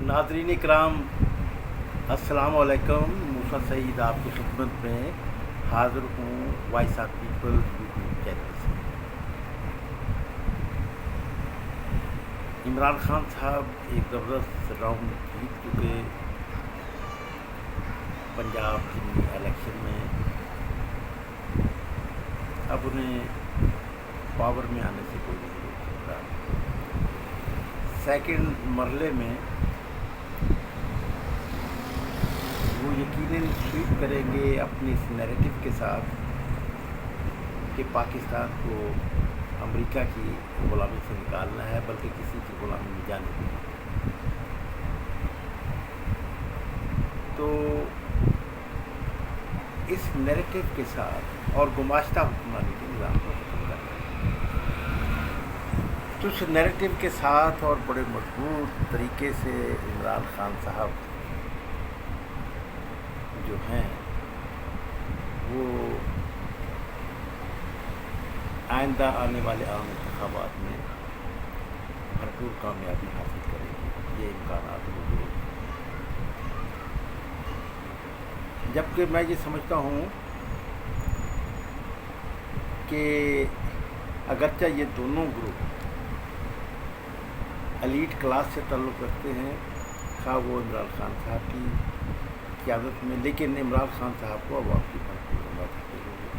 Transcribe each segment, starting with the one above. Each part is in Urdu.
ناظرین کرام، السلام علیکم۔ موسیٰ سعید آپ کی خدمت میں حاضر ہوں voice of people YouTube channel سے۔ عمران خان صاحب ایک زبردست راؤنڈ جیت چکے پنجاب کی الیکشن میں۔ اب انہیں پاور میں آنے سے کوئی نہیں روک سکتا۔ سیکنڈ مرحلے میں وہ یقیناً سویپ کریں گے اپنے اس نیریٹو کے ساتھ کہ پاکستان کو امریکہ کی غلامی سے نکالنا ہے، بلکہ کسی کی غلامی میں جانے نہیں۔ تو اس نیریٹو کے ساتھ اور گماشتہ حکمرانی کے نظام کو ختم کرنا ہے، تو اس نیریٹو کے ساتھ اور بڑے مضبوط طریقے سے عمران خان صاحب جو ہیں وہ آئندہ آنے والے عام انتخابات میں بھرپور کامیابی حاصل کریں گے، یہ امکانات موجود ہیں۔ جبکہ میں یہ سمجھتا ہوں کہ اگرچہ یہ دونوں گروپ ایلیٹ کلاس سے تعلق رکھتے ہیں، خواہ وہ عمران خان صاحب کی قیادت میں، لیکن عمران خان صاحب کو عوام کی بھرپور حمایت حاصل ہوگی،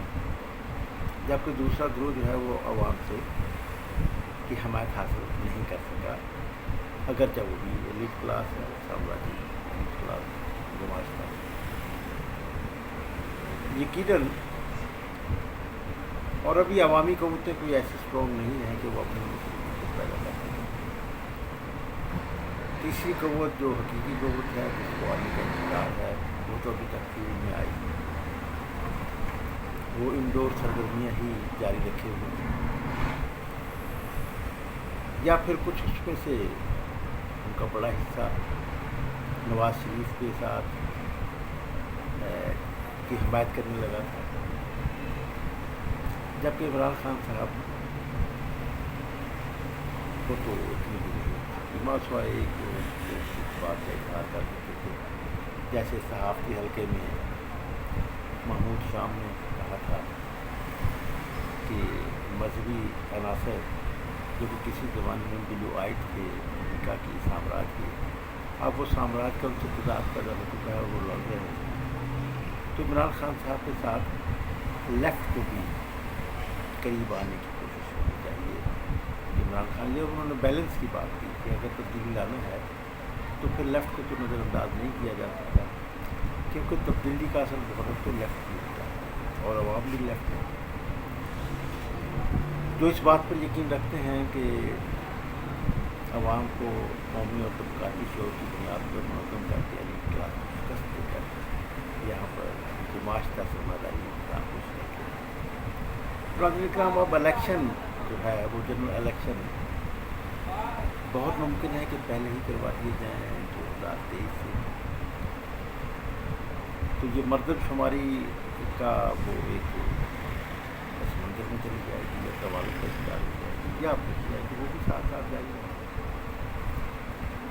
جبکہ دوسرا گروہ جو ہے وہ عوام سے کی حمایت حاصل نہیں کر سکا، اگرچہ وہ بھی ایلیٹ کلاس ہے، سامراجی ایلیٹ کلاس گماشتہ۔ یقیناً اور ابھی عوامی قوتیں کوئی ایسی اسٹرانگ نہیں ہیں کہ وہ اپنے ملک کو پیدا کر سکیں۔ تیسری قوت جو حقیقی قوت ہے، جس کو آنے کا انتظار ہے، وہ تو ابھی تک فیلڈ میں آئی ہے، وہ انڈور سرگرمیاں ہی جاری رکھے ہوئے ہیں، یا پھر کچھ اس میں سے ان کا بڑا حصہ نواز شریف کے ساتھ کی حمایت کرنے لگا تھا، جبکہ عمران خان صاحب کو تو اتنی مسئلہ ایک بات کا اظہار کر سکتے تھے، جیسے صحافتی حلقے میں محمود شام نے کہا تھا کہ مذہبی عناصر جو کہ کسی زمانے میں بلو آئٹ تھے امریکہ کی سامراج کے، اب وہ سامراج کا ان سے تضاد پیدا ہو چکا ہے اور وہ لڑ رہے ہیں۔ تو عمران خان صاحب کے ساتھ لیفٹ کو بھی قریب آنے کی کوشش ہونی چاہیے۔ عمران خان یہ انہوں نے بیلنس کی بات کی کہ اگر تبدیلی لانا ہے تو پھر لیفٹ کو تو نظر انداز نہیں کیا جا سکتا، کیونکہ تبدیلی کا اصل بہت تو لیفٹ کی ہوتا ہے اور عوام بھی لیفٹ ہے، جو اس بات پر یقین رکھتے ہیں کہ عوام کو قومی اور طبقاتی شعور کی بنیاد پر منظم کر کے ایلیٹ کلاس کو شکست دے کر یہاں پر گماشتہ سرمایہ انتظام کو شکست دے۔ ناظرین کرام، اب الیکشن جو ہے وہ جنرل الیکشن بہت ممکن ہے کہ پہلے ہی کروا دیے جائیں 2023 سے، تو یہ مردم شماری کا وہ ایک پس منظر میں چلی جائے گی یا توالد کا شکار ہو جائے گی، یا پھر جائے گی وہ بھی ساتھ ساتھ جائے گی۔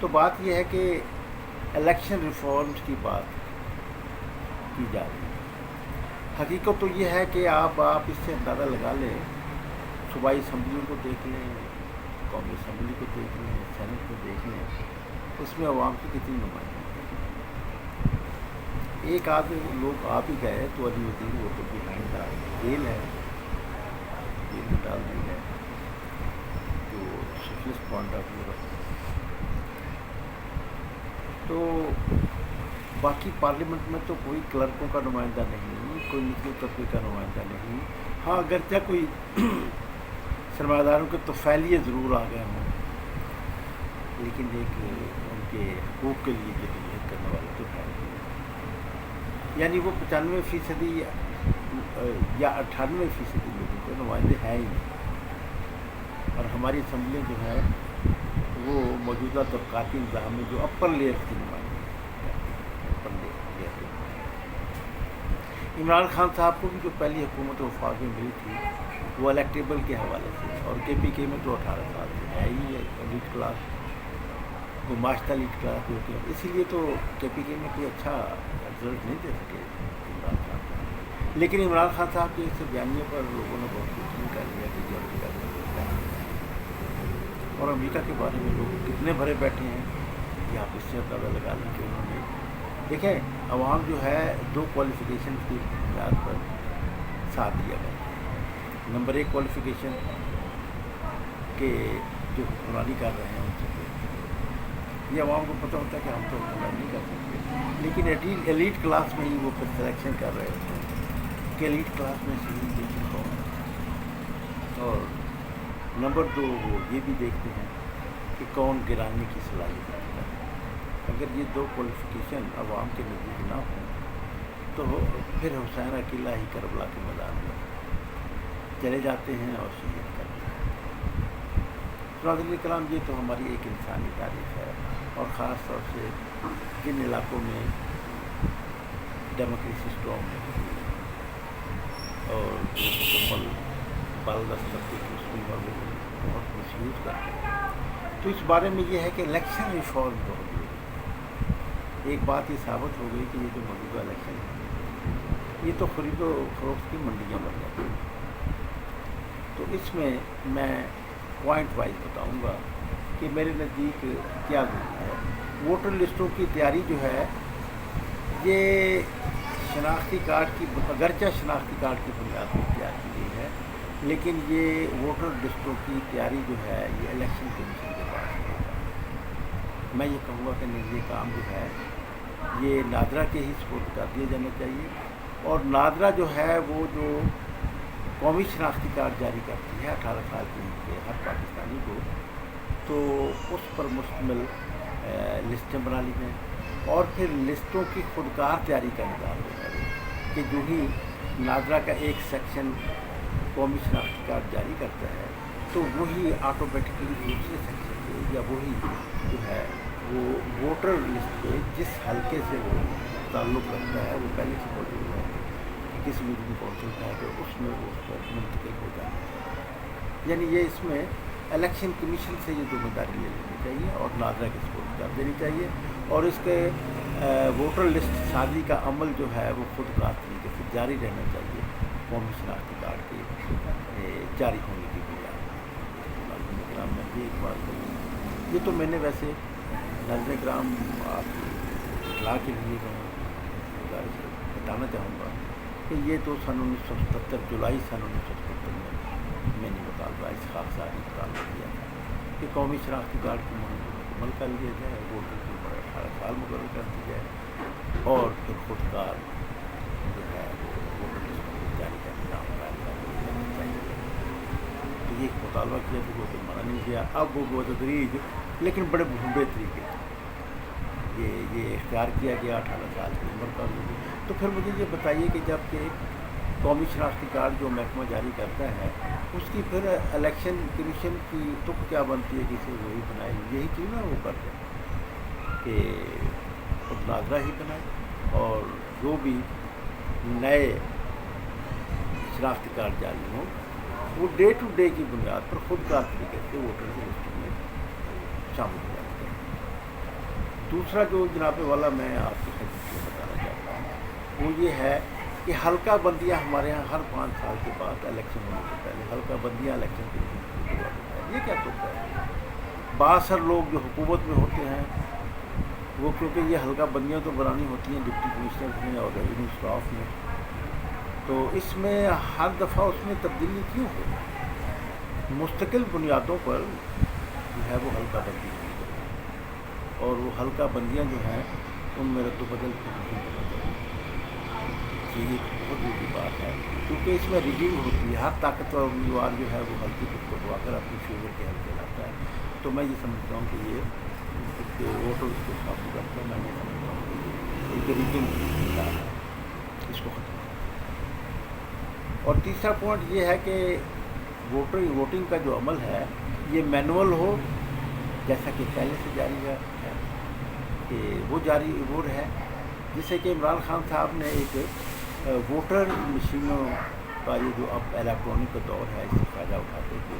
تو بات یہ ہے کہ الیکشن ریفارمز کی بات کی جا رہی ہے۔ حقیقت تو یہ ہے کہ آپ اس سے اندازہ لگا لیں، صوبائی اسمبلیوں کو دیکھ لیں، قومی اسمبلی کو دیکھ لیں، سینٹ کو دیکھ لیں، اس میں عوام کی کتنی نمائندگی ہے۔ ایک آدمی لوگ آ بھی گئے تو علی وزیر وہ تو بہائنڈ دا ویل ہے، جیل میں ڈال دی ہے، جو سوشلسٹ پوائنٹ آف ویو رکھتے ہیں۔ تو باقی پارلیمنٹ میں تو کوئی کلرکوں کا نمائندہ نہیں، کوئی نچلے طبقے کا نمائندہ نہیں، ہاں اگرچہ کوئی سرمایہ داروں کے طفیلیے ضرور آ گئے ہوں، لیکن ایک ان کے حقوق کے لیے جدوجہد کرنے والے تو ہے، یعنی وہ 95% یا 98% لوگوں کے نمائندے ہیں ہی نہیں۔ اور ہماری اسمبلی جو ہے وہ موجودہ طبقاتی نظام میں جو اپر لیئر کی نمائندگی کرتی ہے، اپر لیئر کی۔ عمران خان صاحب کو بھی جو پہلی حکومت وفاق میں ملی تھی وہ الیکٹیبل کے حوالے سے، اور کے پی کے میں تو 18 سال سے ہے ہی ایلیٹ کلاس، گماشتہ لیڈ کلاس جو ہوتی ہے، اسی لیے تو KPK میں کوئی اچھا رزلٹ نہیں دے سکے عمران خان صاحب، لیکن عمران خان صاحب کے اس بیانیے پر لوگوں نے بہت کچھ کر لیا کہ جو امریکہ کا اور امریکہ کے بارے میں لوگ کتنے بھرے بیٹھے ہیں یہ آپ اس سے اندازہ لگا لیں کہ انہوں نے دیکھیں عوام جو ہے دو کوالیفیکیشن کی بنیاد پر ساتھ دیا کرتی ہے۔ نمبر ایک کوالیفیکیشن کہ جو حکمرانی کر رہے ہیں ان سے یہ عوام کو پتہ ہوتا ہے کہ ہم تو حکمرانی نہیں کر سکتے، لیکن ایلیٹ کلاس میں ہی وہ پھر سلیکشن کر رہے ہوتے ہیں کہ ایلیٹ کلاس میں سے ہی دیکھیں کون، اور نمبر دو وہ یہ بھی دیکھتے ہیں کہ کون گرانے کی صلاحیت رکھتا ہے۔ اگر یہ دو کوالیفیکیشن عوام کے نزدیک نہ ہوں تو پھر حسین اکیلا ہی کربلا کے میدان میں چلے جاتے ہیں اور شہید کر دیتے ہیں۔ ناظرین کرام، یہ تو ہماری ایک انسانی تاریخ ہے، اور خاص طور سے جن علاقوں میں ڈیموکریسی اسٹرانگ ہے اور مکمل بالادست طبقے کی اسکول اور وہ بہت مسیوز کرتے ہیں، تو اس بارے میں یہ ہے کہ الیکشن ریفارم بہت ضروری ہے۔ ایک بات یہ ثابت ہو گئی کہ یہ جو موجودہ الیکشن ہے یہ تو خرید و فروخت کی منڈیاں بن جاتی ہیں۔ تو اس میں میں پوائنٹ وائز بتاؤں گا کہ میرے نزدیک کیا ضروری ہے۔ ووٹر لسٹوں کی تیاری جو ہے یہ شناختی کارڈ کی اگرچہ شناختی کارڈ کی بنیاد پر تیار کی گئی ہے، لیکن یہ ووٹر لسٹوں کی تیاری جو ہے یہ الیکشن کمیشن کے پاس ہے۔ میں یہ کہوں گا کہ یہ کام جو ہے یہ نادرا کے ہی سپورٹ کر دیا جانا چاہیے، اور نادرا جو ہے وہ جو قومی شناختی کارڈ جاری کرتی ہے 18 سال کی عمر کے ہر پاکستانی کو، تو اس پر مشتمل لسٹیں بنا لی جائیں، اور پھر لسٹوں کی خودکار تیاری کا نظام جو ہے کہ جو ہی نادرا کا ایک سیکشن قومی شناختی کارڈ جاری کرتا ہے تو وہی آٹومیٹکلی دوسرے سیکشن سے یا وہی جو ہے وہ ووٹر لسٹ پہ جس حلقے سے وہ تعلق رکھتا ہے وہ پہلے سے موجود ہے کہ کس میٹنگ کونسل کا ہے تو اس میں وہ منتقل ہو جانا ہے۔ یعنی یہ اس میں الیکشن کمیشن سے یہ ذمہ داری لے لینی چاہیے اور نادرا کی سپورٹ کر دینی چاہیے، اور اس کے ووٹر لسٹ سازی کا عمل جو ہے وہ خود کار طریقے سے جاری رہنا چاہیے قومی شناختی کارڈ کے جاری ہونے کی بنیاد پر۔ میں یہ ایک بات کروں، یہ تو میں نے ویسے ناظرین کرام آپ کی اطلاع کے لیے گزارش بتانا چاہوں گا کہ یہ تو سن 1977 جولائی سن 1977 میں نے مطالبہ اس خاکساری مطالبہ کیا تھا کہ قومی شناختی کارڈ کی مکمل کر لیا جائے، ووٹر کی عمر 18 سال مقرر کر دی جائے، اور پھر خودکار جو ہے وہ ووٹر لسٹ کو جاری کا نظام کرنا چاہیے۔ تو یہ ایک مطالبہ کیا تو وہ تو منع نہیں کیا، اب وہ بتدریج لیکن بڑے بھونڈے طریقے یہ اختیار کیا گیا 18 سال کی عمر کا لوگوں۔ تو پھر مجھے یہ بتائیے کہ جب کہ قومی شناختی کارڈ جو محکمہ جاری کرتا ہے اس کی پھر الیکشن کمیشن کی تک کیا بنتی ہے کہ اسے وہی بنائے، یہی چیز نا وہ کرتے ہیں کہ خود نادرا ہی بنائے، اور جو بھی نئے شناختی کارڈ جاری ہوں وہ ڈے ٹو ڈے کی بنیاد پر خود کار طریقے سے ووٹر کی لسٹ میں شامل ہو جاتے ہیں۔ دوسرا جو جناب والا میں آپ کو بتانا چاہتا ہوں وہ یہ ہے کہ حلقہ بندیاں ہمارے یہاں ہر 5 سال کے بعد الیکشن ہونے سے پہلے حلقہ بندیاں الیکشن کے لیے یہ کیا تو ہے؟ باثر لوگ جو حکومت میں ہوتے ہیں وہ کیونکہ یہ حلقہ بندیاں تو بنانی ہوتی ہیں ڈپٹی کمشنر میں اور ریونیو اسٹاف میں، تو اس میں ہر دفعہ اس میں تبدیلی کیوں ہو؟ مستقل بنیادوں پر جو ہے وہ حلقہ بندی ہوئی ہے، اور وہ حلقہ بندیاں جو ہیں ان میں رد و بدل کی یہ ایک بہت بڑی بات ہے، کیونکہ اس میں ریڈنگ ہوتی ہے، ہر طاقتور امیدوار جو ہے وہ حلقے کو کٹوا کر اپنی فیور کے حلقے لاتا ہے۔ تو میں یہ سمجھتا ہوں کہ یہ ووٹر اس کو قابو کرتا ہے، میں یہ سمجھتا ہوں کہ ایک ریڈنگ ہے اس کو ختم کرتا۔ اور تیسرا پوائنٹ یہ ہے کہ ووٹنگ کا جو عمل ہے یہ مینول ہو، جیسا کہ پہلے سے جاری ہے کہ وہ رہے، جسے کہ عمران خان صاحب نے ایک ووٹر مشینوں کا یہ جو اب الیکٹرانک کا دور ہے اس سے فائدہ اٹھاتے ہوئے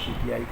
PTI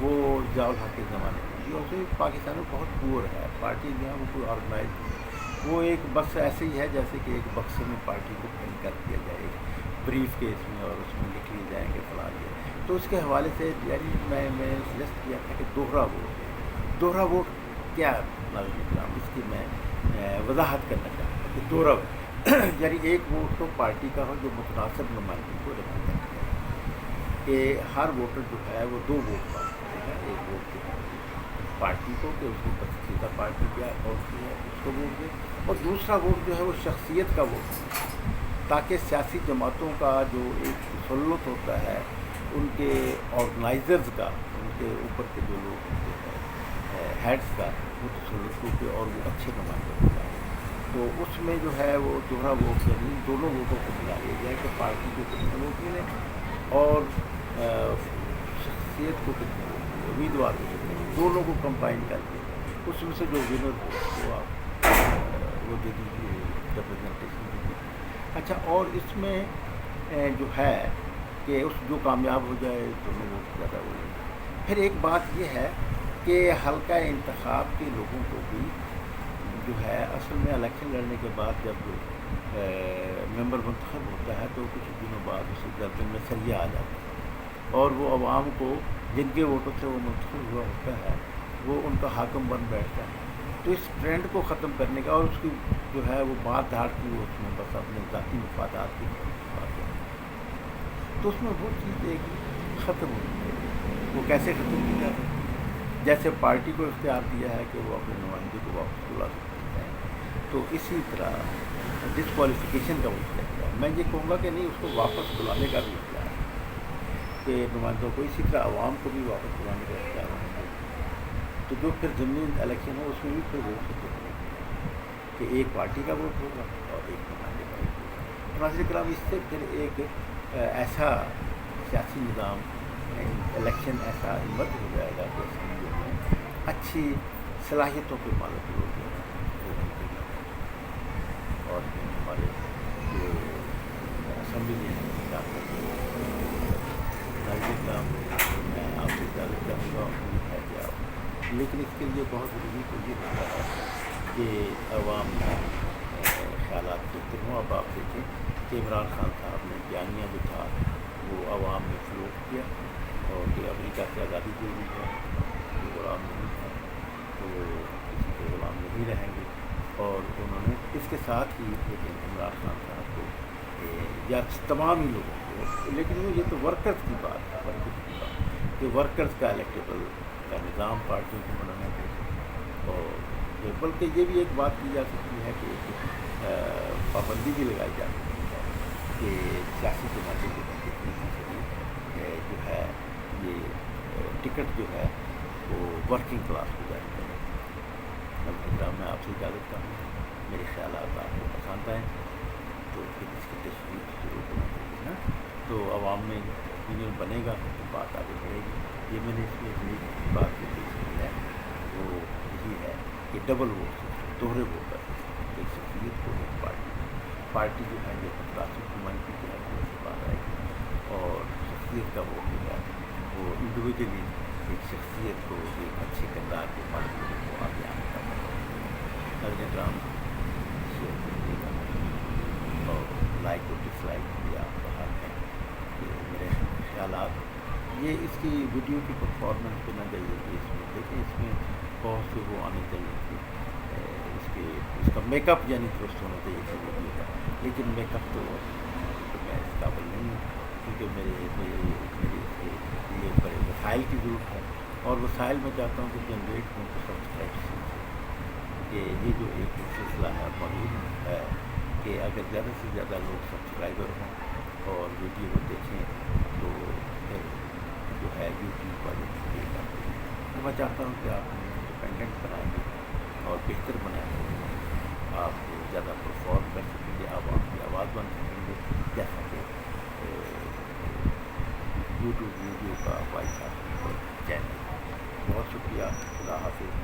وہ ضیاء الحق کے زمانے میں یہ اسے پاکستان میں بہت پور ہے پارٹی جو ہے وہ کوئی آرگنائز وہ ایک بس ایسے ہی ہے جیسے کہ ایک بکسے میں پارٹی کو پرنٹ کر دیا جائے بریف کیس میں اور اس میں لکھ لیے جائیں گے فلاں یہ تو اس کے حوالے سے یعنی میں سجیسٹ کیا تھا کہ دوہرا ووٹ کیا ناظرین کرام اس کی میں وضاحت کرنا چاہتا ہوں کہ دوہرا یعنی ایک ووٹ تو پارٹی کا ہو جو متناسب نمائندگی کو ریپرزینٹ کرے کہ ہر ووٹر جو ہے وہ 2 ووٹ پاس کرے گا ایک ووٹ جو ہے پارٹی کو کہ اس کی پسندیدہ پارٹی کیا کون سی ہے اس کو ووٹ دے اور دوسرا ووٹ جو ہے وہ شخصیت کا ووٹ ہے تاکہ سیاسی جماعتوں کا جو ایک تسلط ہوتا ہے ان کے آرگنائزرز کا ان کے اوپر کے جو لوگ ہوتے ہیں ہیڈس کا وہ تسلط ہو کے اور وہ اچھے نمائندے ہو جائیں تو اس میں جو ہے وہ دوہرا ووٹ یعنی دونوں ووٹوں کو ملا لیا جائے کہ پارٹی کو کتنے ووٹ ملیں اور شخصیت کو کتنے ووٹ ملے امیدوار کو کتنے دونوں کو کمبائن کر کے اس میں سے جو ونر ہو وہ آپ وہ دے دیجیے ریپرزنٹیشن دیجیے. اچھا اور اس میں جو ہے کہ اس جو کامیاب ہو جائے دونوں ووٹ زیادہ ہو جائے. پھر ایک بات یہ ہے کہ حلقہ انتخاب کے لوگوں کو بھی جو ہے اصل میں الیکشن لڑنے کے بعد جب ممبر منتخب ہوتا ہے تو کچھ دنوں بعد اسے گردن میں سریہ آ جاتا ہے اور وہ عوام کو جن کے ووٹوں سے وہ منتخب ہوا ہوتا ہے وہ ان کا حاکم بن بیٹھتا ہے. تو اس ٹرینڈ کو ختم کرنے کا اور اس کی جو ہے وہ بات دھاڑ کی وہ اس میں بس اپنے ذاتی مفادات کی بات ہے تو اس میں وہ چیز ایک ختم ہوتی ہے. وہ کیسے ختم کی جا سکتی ہے جیسے پارٹی کو اختیار دیا ہے کہ وہ اپنے نمائندے کو واپس بلا سکتے ہیں تو اسی طرح ڈسکوالیفیکیشن کا وہ اختیار ہے. میں یہ کہوں گا کہ نہیں اس کو واپس بلانے کا بھی اختیار ہے کہ نمائندوں کو اسی طرح عوام کو بھی واپس بلانے کا اختیار ہونا چاہیے. تو جو پھر ضمنی الیکشن ہو اس میں بھی پھر ووٹ ہوتے ہیں کہ ایک پارٹی کا ووٹ ہوگا اور ایک نمائندے کا ووٹ ہوگا. ناظرین کرام اس سے پھر ایک ایسا سیاسی نظام الیکشن ایسا امت ہو جائے گا کہ اسمبلیوں میں اچھی صلاحیتوں کے مالک لوگ جو ہیں اور ہمارے جو اسمبلی میں میں آپ سے اجازت چاہوں گا امید ہے کہ آپ لیکن اس کے لیے بہت ضروری تو یہ ہوتا ہے کہ عوام خیالات بہتر ہوں. اب آپ دیکھیں کہ عمران خان صاحب نے بیانیہ جو تھا وہ عوام میں فلوٹ کیا اور کہ امریکہ سے آزادی ضروری ہے یہ غلام نہیں ہے تو کسی کے غلام نہیں رہیں گے اور انہوں نے اس کے ساتھ ہی لیکن عمران خان صاحب کو یا تمام ہی لوگوں کو لیکن یہ تو ورکرز کی بات ہے کہ ورکرز کا الیکٹیبل کا نظام پارٹیوں کو بنانا چاہیے اور بلکہ یہ بھی ایک بات کی جا سکتی ہے کہ پابندی بھی لگائی جا سکتی ہے کہ سیاسی جماعتوں کے جو ہے یہ ٹکٹ جو ہے وہ ورکنگ کلاس کو جاری کرے. میں آپ سے اجازت چاہوں گا. میرے خیالات آپ کو پسند آئیں تو پھر اس کی تشریح ضرور ہونا چاہیے نا تو عوام میں یونین بنے گا تو بات آگے بڑھے گی. یہ میں نے اس میں اپنی بات جو پیش کی ہے وہ یہی ہے کہ ڈبل ووٹ دوہرے ووٹ پر ایک شخصیت کو ایک پارٹی جو ہے یہ متاثر نمائندگی جو ہے وہ سے بات آئے گی اور شخصیت کا ووٹ جو ہے وہ انڈیویجلی ایک شخصیت کو ایک اچھے کردار کے پارٹی کو آگے آنے کا نظر کرام شیئر کریے گا اور لائک اور ڈس لائک بھی آپ کا حق ہے کہ میرے خیالات یہ اس کی ویڈیو کی پرفارمنس پہ نہ جائیے کہ اس میں دیکھیں اس میں بہت سے وہ آنے چاہیے کہ اس کا میک اپ یعنی درست ہونا چاہیے تھا ویڈیو کا لیکن میک اپ تو میں اس قابل نہیں ہوں کیونکہ میری یہ بڑے وسائل کی ضرورت ہے اور وسائل میں چاہتا ہوں کہ جنریٹ ہوں تو سبسکرائبس کہ یہ جو ایک سلسلہ ہے موجود ہے کہ اگر زیادہ سے زیادہ لوگ سبسکرائبر ہوں اور ویڈیو کو دیکھیں تو پھر جو ہے یوٹیوب والے یہ کرتے ہیں. تو میں چاہتا ہوں کہ آپ انڈیپینڈنٹ بنائیں گے اور بہتر بنائیں گے آپ زیادہ پرفارم کر سکیں گے آپ کی آواز بن سکیں گے جیسا کہ یوٹیوب ویڈیو کا وائس چینل. بہت شکریہ. خدا حافظ.